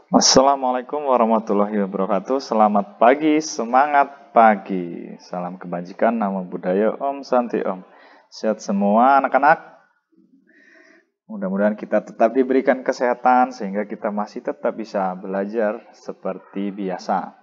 Assalamualaikum warahmatullahi wabarakatuh. Selamat pagi, semangat pagi. Salam kebajikan, namo buddhaya, Om Santi Om. Sehat semua anak-anak? Mudah-mudahan kita tetap diberikan kesehatan sehingga kita masih tetap bisa belajar seperti biasa.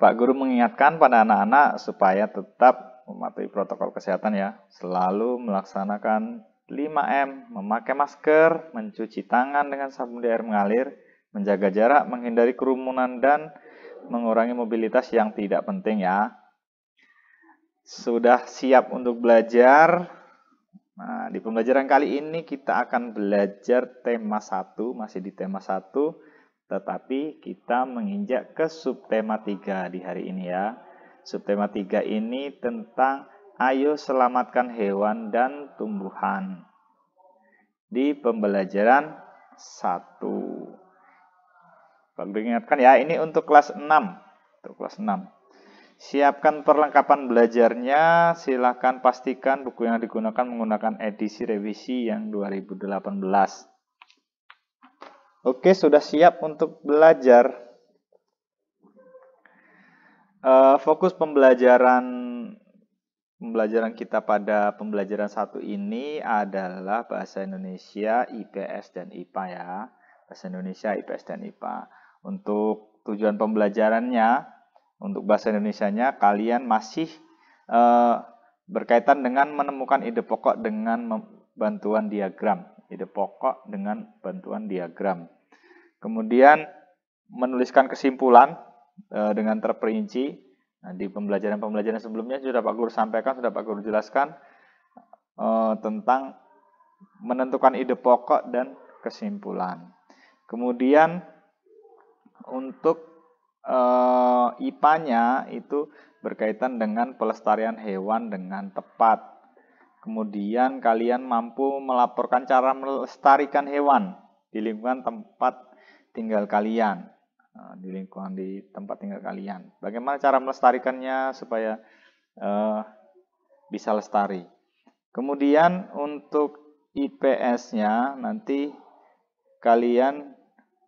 Pak Guru mengingatkan pada anak-anak supaya tetap mematuhi protokol kesehatan ya. Selalu melaksanakan 5M, memakai masker, mencuci tangan dengan sabun di air mengalir, menjaga jarak, menghindari kerumunan, dan mengurangi mobilitas yang tidak penting ya. Sudah siap untuk belajar? Nah, di pembelajaran kali ini kita akan belajar tema 1, masih di tema 1, tetapi kita menginjak ke subtema 3 di hari ini ya. Subtema 3 ini tentang ayo selamatkan hewan dan tumbuhan. Di pembelajaran 1. Pak Guru ingatkan ya, ini untuk kelas 6. Untuk kelas 6. Siapkan perlengkapan belajarnya, silakan pastikan buku yang digunakan menggunakan edisi revisi yang 2018. Oke, sudah siap untuk belajar. Fokus pembelajaran kita pada pembelajaran 1 ini adalah bahasa Indonesia, IPS, dan IPA ya. Bahasa Indonesia, IPS, dan IPA. Untuk tujuan pembelajarannya, untuk bahasa Indonesianya, kalian masih berkaitan dengan menemukan ide pokok dengan bantuan diagram. Ide pokok dengan bantuan diagram. Kemudian menuliskan kesimpulan dengan terperinci. Nah, di pembelajaran sebelumnya sudah Pak Guru sampaikan, sudah Pak Guru jelaskan tentang menentukan ide pokok dan kesimpulan. Kemudian untuk IPA-nya itu berkaitan dengan pelestarian hewan dengan tepat. Kemudian kalian mampu melaporkan cara melestarikan hewan di lingkungan tempat tinggal kalian. Di tempat tinggal kalian. Bagaimana cara melestarikannya supaya bisa lestari. Kemudian untuk IPS-nya nanti kalian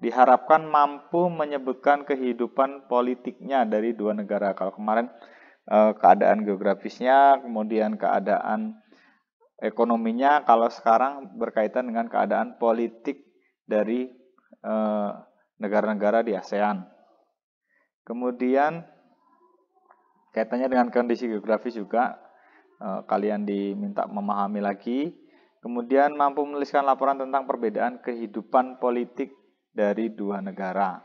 diharapkan mampu menyebutkan kehidupan politiknya dari dua negara. Kalau kemarin keadaan geografisnya, kemudian keadaan ekonominya, kalau sekarang berkaitan dengan keadaan politik dari negara-negara di ASEAN. Kemudian kaitannya dengan kondisi geografis juga, kalian diminta memahami lagi. Kemudian mampu menuliskan laporan tentang perbedaan kehidupan politik dari dua negara.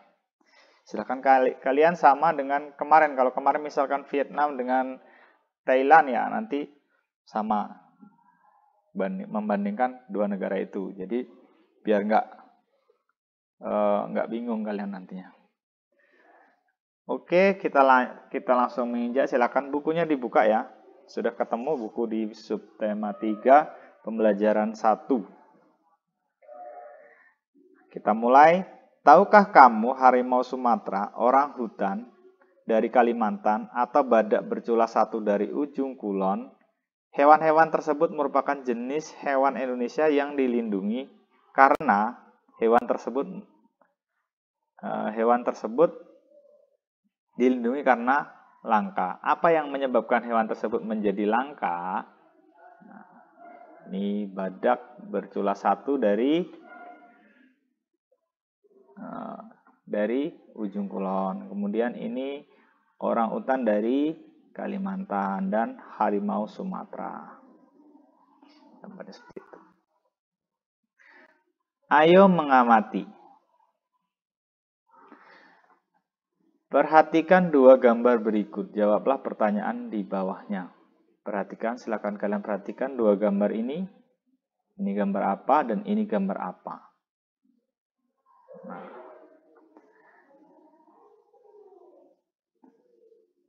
Silakan kalian sama dengan kemarin. Kalau kemarin misalkan Vietnam dengan Thailand ya, nanti sama membandingkan dua negara itu. Jadi biar nggak bingung kalian nantinya. Oke, kita langsung menginjak. Silakan bukunya dibuka ya. Sudah ketemu buku di subtema 3 pembelajaran 1. Kita mulai. Tahukah kamu harimau Sumatera, orang hutan dari Kalimantan, atau badak bercula satu dari ujung kulon? Hewan-hewan tersebut merupakan jenis hewan Indonesia yang dilindungi karena hewan tersebut dilindungi karena langka. Apa yang menyebabkan hewan tersebut menjadi langka? Nah, ini badak bercula satu dari ujung kulon. Kemudian ini orang utan dari Kalimantan dan harimau Sumatera. Tempatnya seperti itu. Ayo mengamati. Perhatikan dua gambar berikut. Jawablah pertanyaan di bawahnya. Perhatikan, silakan kalian perhatikan dua gambar ini. Ini gambar apa dan ini gambar apa. Nah,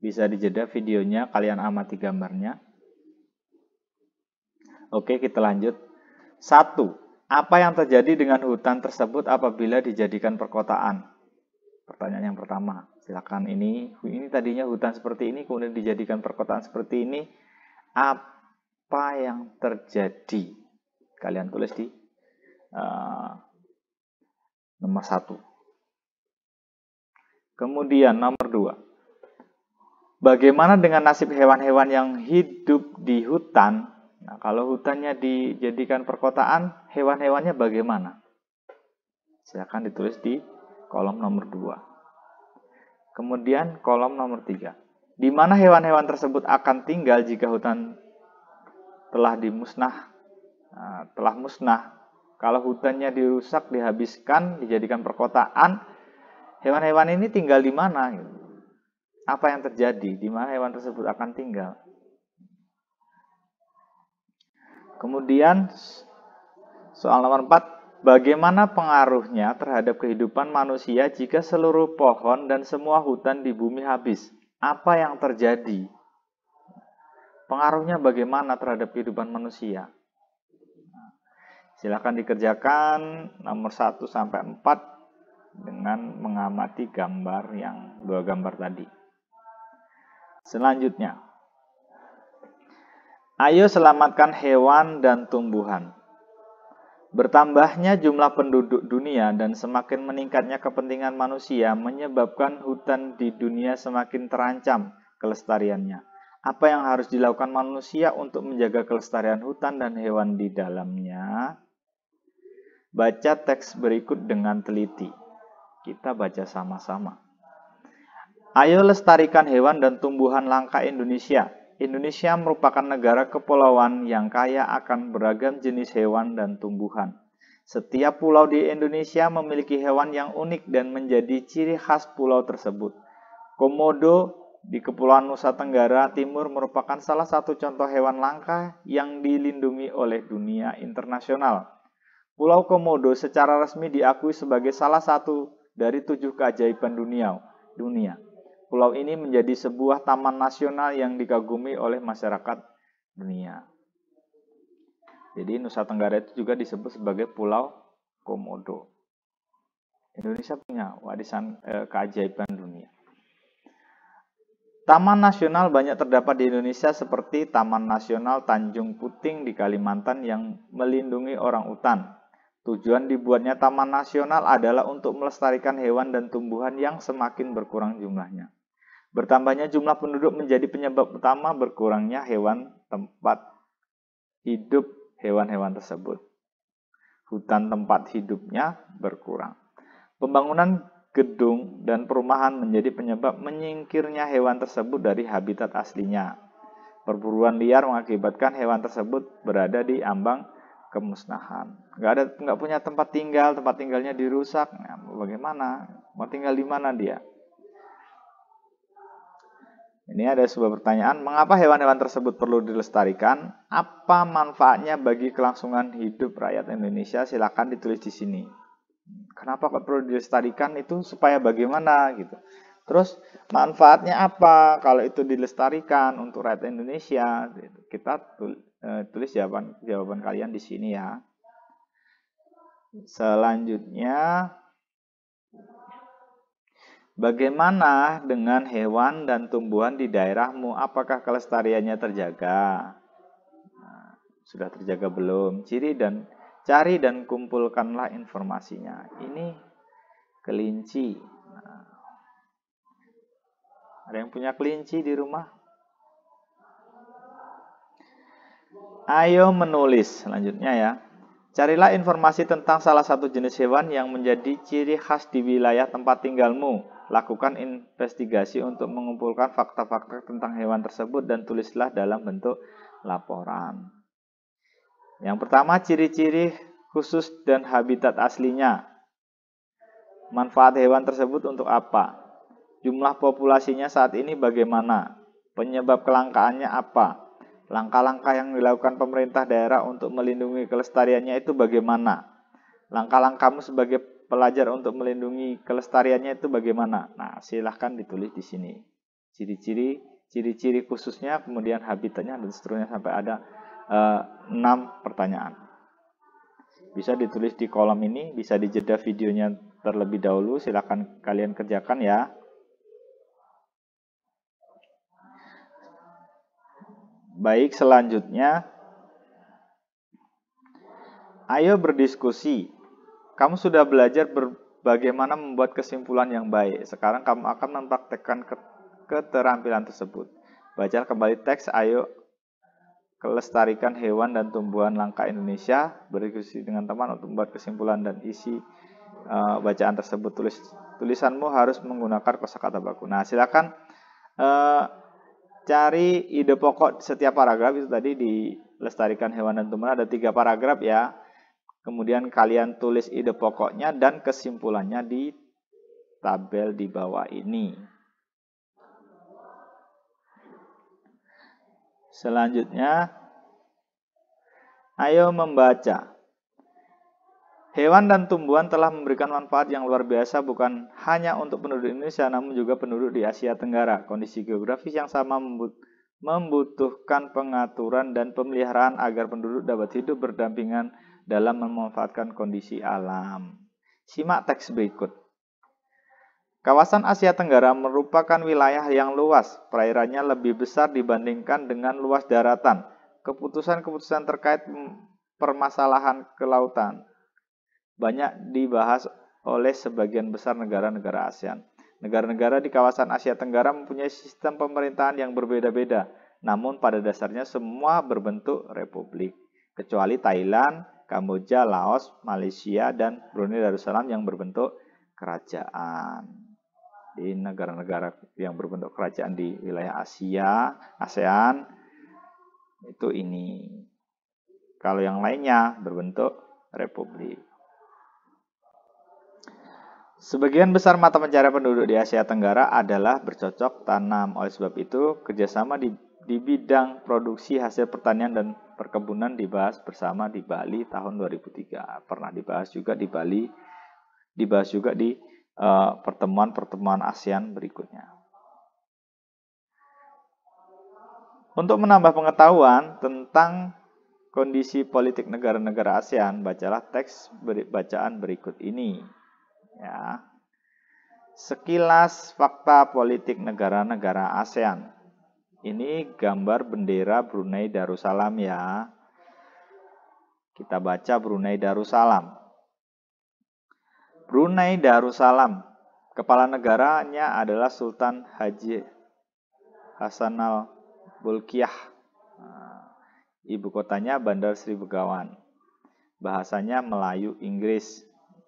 bisa dijeda videonya, kalian amati gambarnya. Oke, kita lanjut. 1. Apa yang terjadi dengan hutan tersebut apabila dijadikan perkotaan? Pertanyaan yang pertama. Silakan ini tadinya hutan seperti ini, kemudian dijadikan perkotaan seperti ini. Apa yang terjadi? Kalian tulis Nomor 1. Kemudian nomor 2. Bagaimana dengan nasib hewan-hewan yang hidup di hutan? Nah, kalau hutannya dijadikan perkotaan, hewan-hewannya bagaimana? Silakan ditulis di kolom nomor 2. Kemudian kolom nomor 3. Di mana hewan-hewan tersebut akan tinggal jika hutan telah musnah? Kalau hutannya dirusak, dihabiskan, dijadikan perkotaan, hewan-hewan ini tinggal di mana? Apa yang terjadi? Di mana hewan tersebut akan tinggal? Kemudian soal nomor 4, bagaimana pengaruhnya terhadap kehidupan manusia jika seluruh pohon dan semua hutan di bumi habis? Apa yang terjadi? Pengaruhnya bagaimana terhadap kehidupan manusia? Silakan dikerjakan nomor 1 sampai 4 dengan mengamati gambar yang 2 gambar tadi. Selanjutnya, ayo selamatkan hewan dan tumbuhan. Bertambahnya jumlah penduduk dunia dan semakin meningkatnya kepentingan manusia menyebabkan hutan di dunia semakin terancam kelestariannya. Apa yang harus dilakukan manusia untuk menjaga kelestarian hutan dan hewan di dalamnya? Baca teks berikut dengan teliti. Kita baca sama-sama. Ayo lestarikan hewan dan tumbuhan langka Indonesia. Indonesia merupakan negara kepulauan yang kaya akan beragam jenis hewan dan tumbuhan. Setiap pulau di Indonesia memiliki hewan yang unik dan menjadi ciri khas pulau tersebut. Komodo di Kepulauan Nusa Tenggara Timur merupakan salah satu contoh hewan langka yang dilindungi oleh dunia internasional. Pulau Komodo secara resmi diakui sebagai salah satu dari 7 keajaiban dunia. Pulau ini menjadi sebuah taman nasional yang dikagumi oleh masyarakat dunia. Jadi Nusa Tenggara itu juga disebut sebagai Pulau Komodo. Indonesia punya warisan keajaiban dunia. Taman nasional banyak terdapat di Indonesia seperti Taman Nasional Tanjung Puting di Kalimantan yang melindungi orang utan. Tujuan dibuatnya Taman Nasional adalah untuk melestarikan hewan dan tumbuhan yang semakin berkurang jumlahnya. Bertambahnya jumlah penduduk menjadi penyebab utama berkurangnya hewan tempat hidup hewan-hewan tersebut. Hutan tempat hidupnya berkurang. Pembangunan gedung dan perumahan menjadi penyebab menyingkirnya hewan tersebut dari habitat aslinya. Perburuan liar mengakibatkan hewan tersebut berada di ambang kemusnahan. Nggak punya tempat tinggalnya dirusak. Nah, bagaimana? Mau tinggal di mana dia? Ini ada sebuah pertanyaan, mengapa hewan-hewan tersebut perlu dilestarikan? Apa manfaatnya bagi kelangsungan hidup rakyat Indonesia? Silakan ditulis di sini. Kenapa kok perlu dilestarikan itu supaya bagaimana gitu. Terus manfaatnya apa kalau itu dilestarikan untuk rakyat Indonesia? Kita tulis jawaban kalian di sini ya. Selanjutnya, bagaimana dengan hewan dan tumbuhan di daerahmu? Apakah kelestariannya terjaga? Nah, sudah terjaga belum? Cari dan kumpulkanlah informasinya. Ini kelinci. Nah, ada yang punya kelinci di rumah? Ayo menulis. Selanjutnya ya. Carilah informasi tentang salah satu jenis hewan yang menjadi ciri khas di wilayah tempat tinggalmu. Lakukan investigasi untuk mengumpulkan fakta-fakta tentang hewan tersebut dan tulislah dalam bentuk laporan. Yang pertama, ciri-ciri khusus dan habitat aslinya. Manfaat hewan tersebut untuk apa? Jumlah populasinya saat ini bagaimana? Penyebab kelangkaannya apa? Langkah-langkah yang dilakukan pemerintah daerah untuk melindungi kelestariannya itu bagaimana? Langkah-langkahmu sebagai pelajar untuk melindungi kelestariannya itu bagaimana? Nah, silahkan ditulis di sini. Ciri-ciri khususnya, kemudian habitatnya, dan seterusnya sampai ada 6 pertanyaan. Bisa ditulis di kolom ini, bisa dijeda videonya terlebih dahulu. Silahkan kalian kerjakan ya. Baik, selanjutnya, ayo berdiskusi. Kamu sudah belajar bagaimana membuat kesimpulan yang baik. Sekarang kamu akan mempraktekkan keterampilan tersebut. Baca kembali teks, ayo kelestarikan hewan dan tumbuhan langka Indonesia. Berdiskusi dengan teman untuk membuat kesimpulan dan isi bacaan tersebut. Tulisanmu harus menggunakan kosakata baku. Nah, silakan cari ide pokok setiap paragraf. Itu tadi di lestarikan hewan dan tumbuhan ada 3 paragraf ya. Kemudian kalian tulis ide pokoknya dan kesimpulannya di tabel di bawah ini. Selanjutnya, ayo membaca. Hewan dan tumbuhan telah memberikan manfaat yang luar biasa bukan hanya untuk penduduk Indonesia, namun juga penduduk di Asia Tenggara. Kondisi geografis yang sama membutuhkan pengaturan dan pemeliharaan agar penduduk dapat hidup berdampingan dalam memanfaatkan kondisi alam. Simak teks berikut. Kawasan Asia Tenggara merupakan wilayah yang luas, perairannya lebih besar dibandingkan dengan luas daratan. Keputusan-keputusan terkait permasalahan kelautan banyak dibahas oleh sebagian besar negara-negara ASEAN. Negara-negara di kawasan Asia Tenggara mempunyai sistem pemerintahan yang berbeda-beda, namun pada dasarnya semua berbentuk republik, kecuali Thailand, Kamboja, Laos, Malaysia, dan Brunei Darussalam yang berbentuk kerajaan. Di negara-negara yang berbentuk kerajaan di wilayah Asia, ASEAN, itu ini. Kalau yang lainnya berbentuk republik. Sebagian besar mata pencarian penduduk di Asia Tenggara adalah bercocok tanam. Oleh sebab itu, kerjasama di bidang produksi hasil pertanian dan perkebunan dibahas bersama di Bali tahun 2003. Pernah dibahas juga di Bali, dibahas juga di pertemuan-pertemuan ASEAN berikutnya. Untuk menambah pengetahuan tentang kondisi politik negara-negara ASEAN, bacalah teks bacaan berikut ini. Ya. Sekilas fakta politik negara-negara ASEAN. Ini gambar bendera Brunei Darussalam ya. Kita baca Brunei Darussalam. Brunei Darussalam. Kepala negaranya adalah Sultan Haji Hasanal Bolkiah. Ibu kotanya Bandar Sri Begawan. Bahasanya Melayu Inggris.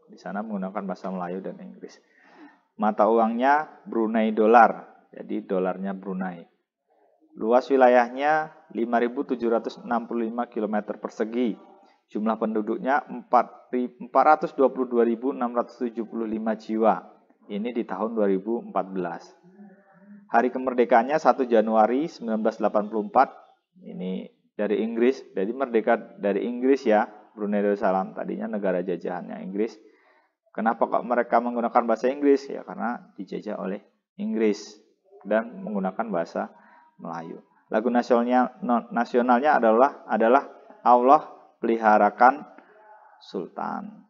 Di sana menggunakan bahasa Melayu dan Inggris. Mata uangnya Brunei dolar. Jadi dolarnya Brunei. Luas wilayahnya 5.765 km persegi. Jumlah penduduknya 422.675 jiwa. Ini di tahun 2014. Hari kemerdekaannya 1 Januari 1984. Ini dari Inggris. Jadi merdeka dari Inggris ya, Brunei Darussalam. Tadinya negara jajahannya Inggris. Kenapa kok mereka menggunakan bahasa Inggris? Ya karena dijajah oleh Inggris dan menggunakan bahasa Melayu. Lagu nasionalnya adalah Allah peliharakan Sultan.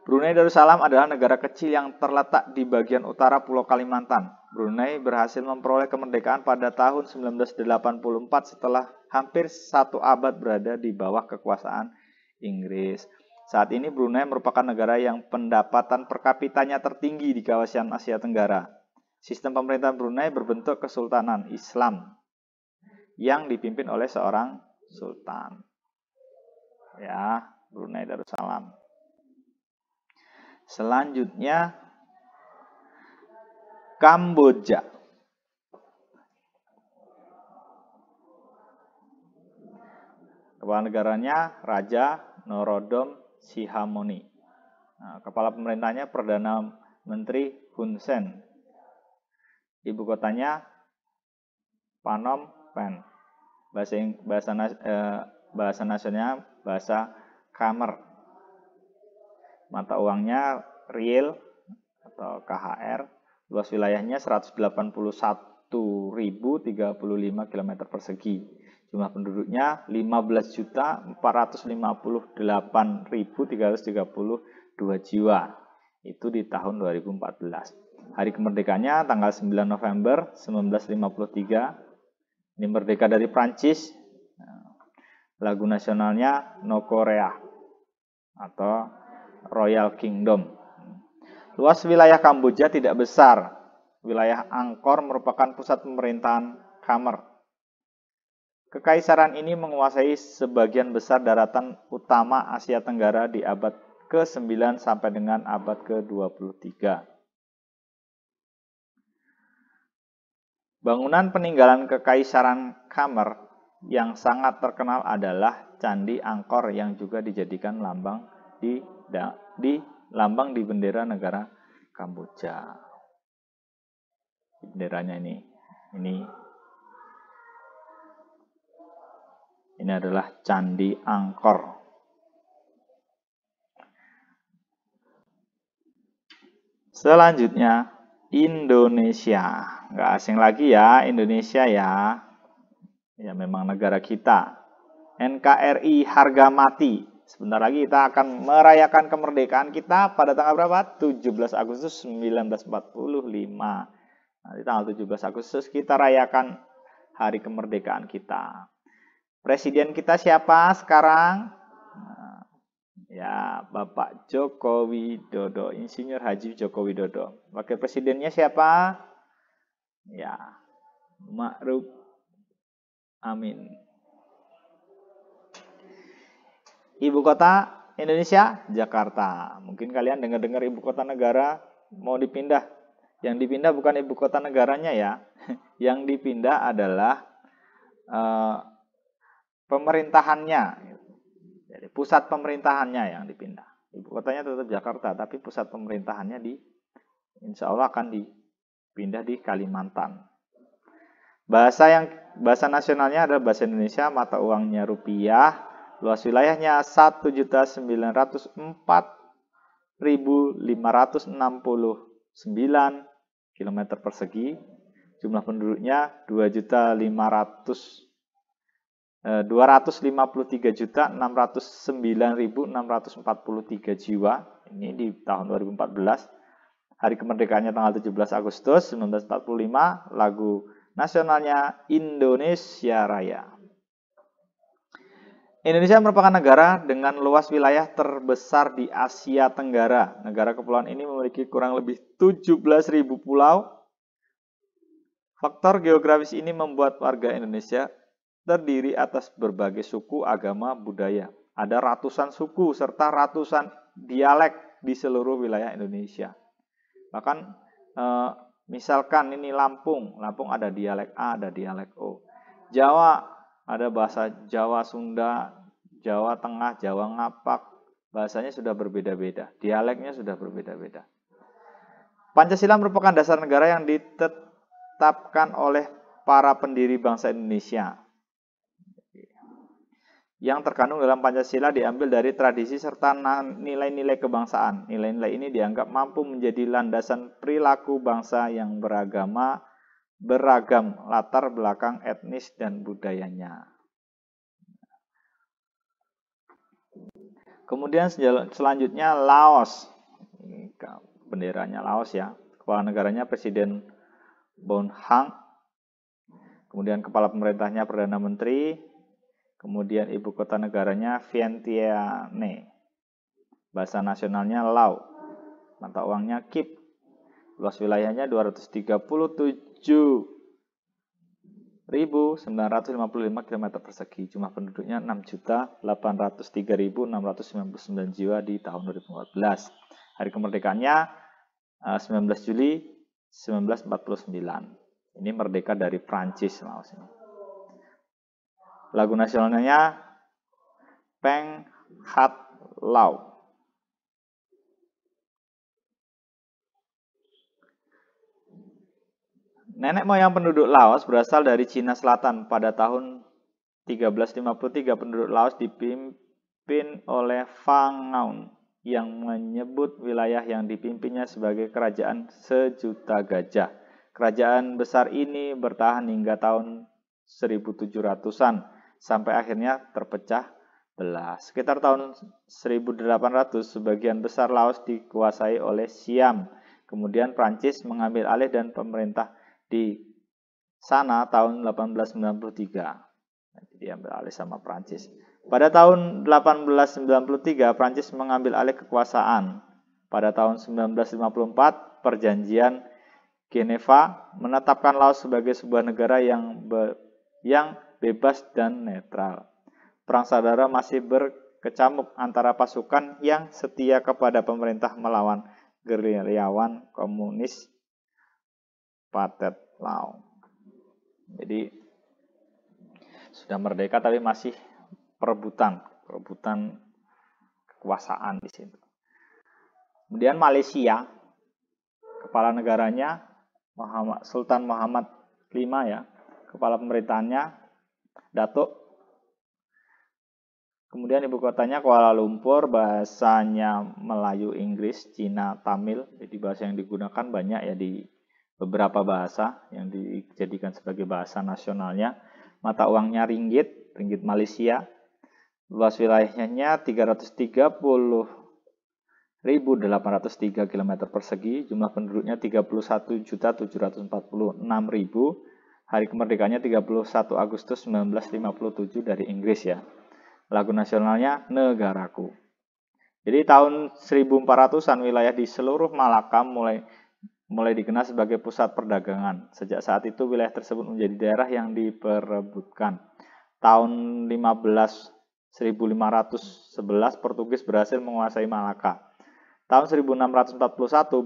Brunei Darussalam adalah negara kecil yang terletak di bagian utara Pulau Kalimantan. Brunei berhasil memperoleh kemerdekaan pada tahun 1984 setelah hampir 1 abad berada di bawah kekuasaan Inggris. Saat ini Brunei merupakan negara yang pendapatan per kapitanya tertinggi di kawasan Asia Tenggara. Sistem pemerintahan Brunei berbentuk kesultanan Islam yang dipimpin oleh seorang sultan. Ya, Brunei Darussalam. Selanjutnya Kamboja. Kepala negaranya Raja Norodom Sihamoni. Nah, kepala pemerintahnya Perdana Menteri Hun Sen. Ibu kotanya Phnom Penh. Bahasa nasionalnya bahasa Khmer. Mata uangnya riel atau KHR. Luas wilayahnya 181.035 km persegi. Jumlah penduduknya 15.458.332 jiwa. Itu di tahun 2014. Hari kemerdekaannya tanggal 9 November 1953. Ini merdeka dari Prancis. Lagu nasionalnya No Korea atau Royal Kingdom. Luas wilayah Kamboja tidak besar. Wilayah Angkor merupakan pusat pemerintahan Khmer. Kekaisaran ini menguasai sebagian besar daratan utama Asia Tenggara di abad ke-9 sampai dengan abad ke-23. Bangunan peninggalan Kekaisaran Khmer yang sangat terkenal adalah Candi Angkor yang juga dijadikan lambang di bendera negara Kamboja. Benderanya ini adalah Candi Angkor. Selanjutnya Indonesia. Nggak asing lagi ya, Indonesia ya. Ya memang negara kita. NKRI harga mati. Sebentar lagi kita akan merayakan kemerdekaan kita pada tanggal berapa? 17 Agustus 1945. Nanti tanggal 17 Agustus kita rayakan hari kemerdekaan kita. Presiden kita siapa sekarang? Ya, Bapak Joko Widodo, Insinyur Haji Joko Widodo. Wakil presidennya siapa? Ya, Ma'ruf Amin. Ibu kota Indonesia, Jakarta. Mungkin kalian dengar-dengar ibu kota negara mau dipindah. Yang dipindah bukan ibu kota negaranya ya. Yang dipindah adalah pemerintahannya. Jadi pusat pemerintahannya yang dipindah. Ibu kotanya tetap Jakarta, tapi pusat pemerintahannya insya Allah akan dipindah di Kalimantan. Bahasa nasionalnya adalah bahasa Indonesia, mata uangnya rupiah, luas wilayahnya 1.904.569 km persegi, jumlah penduduknya 253.609.643 jiwa. Ini di tahun 2014. Hari kemerdekaannya tanggal 17 Agustus 1945. Lagu nasionalnya Indonesia Raya. Indonesia merupakan negara dengan luas wilayah terbesar di Asia Tenggara. Negara kepulauan ini memiliki kurang lebih 17.000 pulau. Faktor geografis ini membuat warga Indonesia terdiri atas berbagai suku, agama, budaya. Ada ratusan suku serta ratusan dialek di seluruh wilayah Indonesia. Bahkan misalkan ini Lampung ada dialek A, ada dialek O. Jawa ada bahasa Jawa Sunda, Jawa Tengah, Jawa Ngapak. Bahasanya sudah berbeda-beda, dialeknya sudah berbeda-beda. Pancasila merupakan dasar negara yang ditetapkan oleh para pendiri bangsa Indonesia. Yang terkandung dalam Pancasila diambil dari tradisi serta nilai-nilai kebangsaan. Nilai-nilai ini dianggap mampu menjadi landasan perilaku bangsa yang beragam latar belakang etnis dan budayanya. Kemudian selanjutnya Laos. Benderanya Laos ya. Kepala negaranya Presiden Bon Hang. Kemudian kepala pemerintahnya Perdana Menteri. Kemudian ibu kota negaranya Vientiane. Bahasa nasionalnya Lao. Mata uangnya Kip. Luas wilayahnya 237.955 km persegi. Jumlah penduduknya 6.803.699 jiwa di tahun 2014. Hari kemerdekaannya 19 Juli 1949. Ini merdeka dari Prancis, Laos ini. Lagu nasionalnya Peng Hat Lao. Nenek moyang penduduk Laos berasal dari Cina Selatan. Pada tahun 1353 penduduk Laos dipimpin oleh Fangaun yang menyebut wilayah yang dipimpinnya sebagai kerajaan sejuta gajah. Kerajaan besar ini bertahan hingga tahun 1700-an. Sampai akhirnya terpecah belah. Sekitar tahun 1800, sebagian besar Laos dikuasai oleh Siam. Kemudian Prancis mengambil alih dan pemerintah di sana tahun 1893. Diambil alih sama Prancis. Pada tahun 1893, Prancis mengambil alih kekuasaan. Pada tahun 1954, Perjanjian Geneva menetapkan Laos sebagai sebuah negara yang bebas dan netral. Perang saudara masih berkecamuk antara pasukan yang setia kepada pemerintah melawan gerilyawan komunis Pathet Lao. Jadi sudah merdeka tapi masih perebutan kekuasaan di situ. Kemudian Malaysia, kepala negaranya Sultan Muhammad V ya, kepala pemerintahannya Datuk. Kemudian ibu kotanya Kuala Lumpur, bahasanya Melayu, Inggris, Cina, Tamil. Jadi bahasa yang digunakan banyak ya, di beberapa bahasa yang dijadikan sebagai bahasa nasionalnya. Mata uangnya ringgit Malaysia. Luas wilayahnya 330.803 km persegi. Jumlah penduduknya 31.746.000. Hari kemerdekaannya 31 Agustus 1957 dari Inggris ya. Lagu nasionalnya Negaraku. Jadi tahun 1400-an wilayah di seluruh Malaka mulai dikenal sebagai pusat perdagangan. Sejak saat itu wilayah tersebut menjadi daerah yang diperebutkan. Tahun 1511 Portugis berhasil menguasai Malaka. Tahun 1641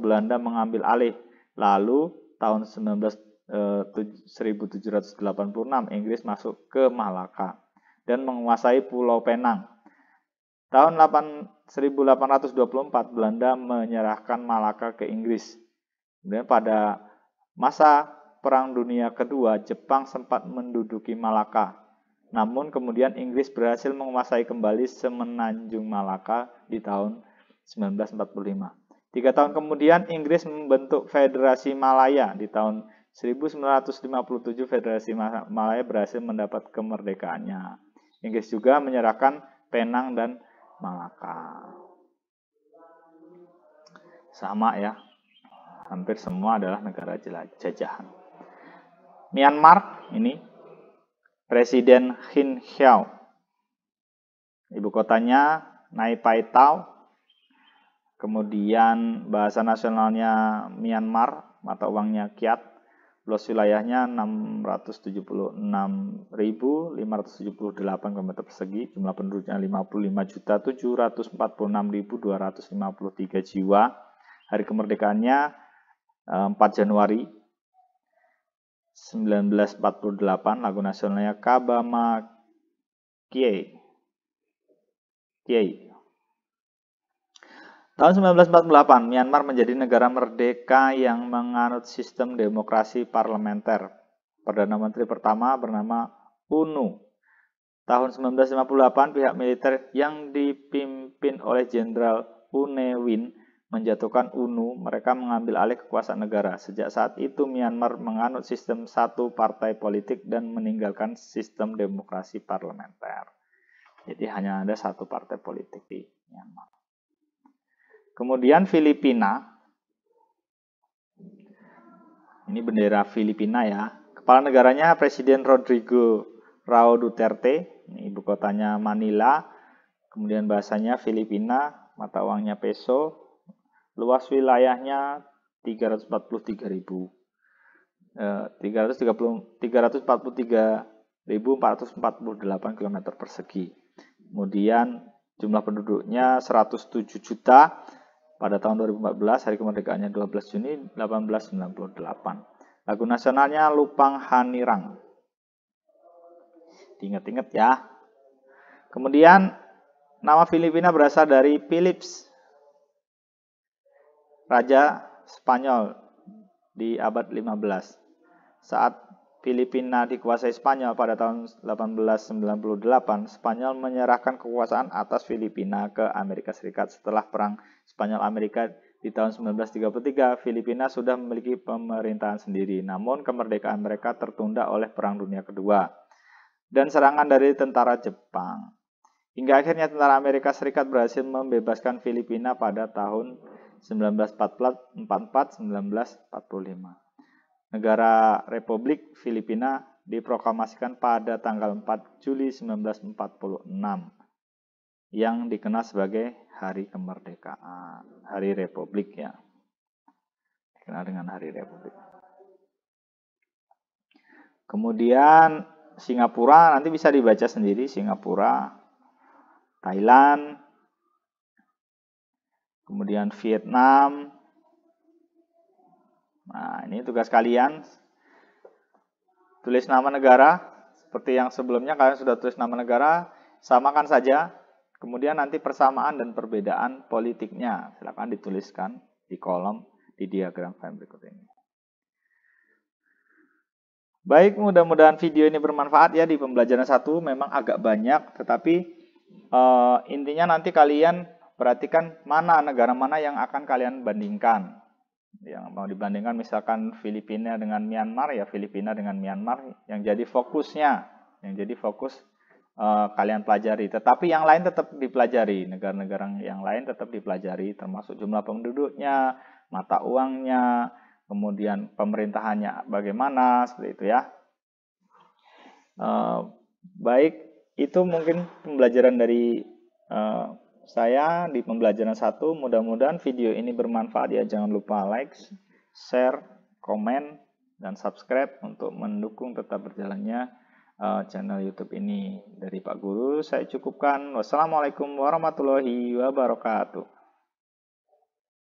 Belanda mengambil alih. Lalu tahun 1786 Inggris masuk ke Malaka dan menguasai Pulau Penang. Tahun 1824 Belanda menyerahkan Malaka ke Inggris. Kemudian pada masa Perang Dunia Kedua, Jepang sempat menduduki Malaka. Namun kemudian Inggris berhasil menguasai kembali semenanjung Malaka di tahun 1945. 3 tahun kemudian Inggris membentuk Federasi Malaya. Di tahun 1957 Federasi Malaya berhasil mendapat kemerdekaannya. Inggris juga menyerahkan Penang dan Malaka. Sama ya, hampir semua adalah negara jajahan. Myanmar ini Presiden Hin Hiao. Ibu kotanya Nai Pai Tau. Kemudian bahasa nasionalnya Myanmar, mata uangnya Kyat. Luas wilayahnya 676.578 km persegi. Jumlah penduduknya 55.746.253 jiwa. Hari kemerdekaannya 4 Januari 1948. Lagu nasionalnya Kabama Kiai. Tahun 1948, Myanmar menjadi negara merdeka yang menganut sistem demokrasi parlementer. Perdana Menteri pertama bernama UNU. Tahun 1958, pihak militer yang dipimpin oleh Jenderal U Ne Win menjatuhkan UNU. Mereka mengambil alih kekuasaan negara. Sejak saat itu, Myanmar menganut sistem satu partai politik dan meninggalkan sistem demokrasi parlementer. Jadi hanya ada satu partai politik di Myanmar. Kemudian Filipina, ini bendera Filipina ya. Kepala negaranya Presiden Rodrigo Rao Duterte, ini ibu kotanya Manila. Kemudian bahasanya Filipina, mata uangnya peso. Luas wilayahnya 343.448 km persegi. Kemudian jumlah penduduknya 107 juta. Pada tahun 2014, hari kemerdekaannya 12 Juni 1898. Lagu nasionalnya Lupang Hanirang. Diingat-ingat ya. Kemudian nama Filipina berasal dari Philips, Raja Spanyol di abad 15. Saat Filipina dikuasai Spanyol pada tahun 1898, Spanyol menyerahkan kekuasaan atas Filipina ke Amerika Serikat. Setelah Perang Spanyol-Amerika di tahun 1933, Filipina sudah memiliki pemerintahan sendiri. Namun kemerdekaan mereka tertunda oleh Perang Dunia Kedua dan serangan dari tentara Jepang. Hingga akhirnya tentara Amerika Serikat berhasil membebaskan Filipina pada tahun 1944-1945. Negara Republik Filipina diproklamasikan pada tanggal 4 Juli 1946. yang dikenal sebagai Hari Kemerdekaan, Hari Republik ya. Dikenal dengan Hari Republik. Kemudian Singapura nanti bisa dibaca sendiri, Singapura, Thailand, kemudian Vietnam. Nah, ini tugas kalian. Tulis nama negara, seperti yang sebelumnya kalian sudah tulis nama negara, samakan saja. Kemudian nanti persamaan dan perbedaan politiknya, silakan dituliskan di kolom di diagram frame berikut ini. Baik, mudah-mudahan video ini bermanfaat ya di pembelajaran 1, memang agak banyak, tetapi intinya nanti kalian perhatikan mana negara mana yang akan kalian bandingkan. Yang mau dibandingkan misalkan Filipina dengan Myanmar, ya Filipina dengan Myanmar yang jadi fokusnya, yang jadi fokus kalian pelajari. Tetapi yang lain tetap dipelajari, negara-negara yang lain tetap dipelajari, termasuk jumlah penduduknya, mata uangnya, kemudian pemerintahannya bagaimana, seperti itu ya. Baik, itu mungkin pembelajaran dari saya di pembelajaran 1. Mudah-mudahan video ini bermanfaat ya. Jangan lupa like, share, komen, dan subscribe untuk mendukung tetap berjalannya channel YouTube ini. Dari Pak Guru saya cukupkan. Wassalamualaikum warahmatullahi wabarakatuh.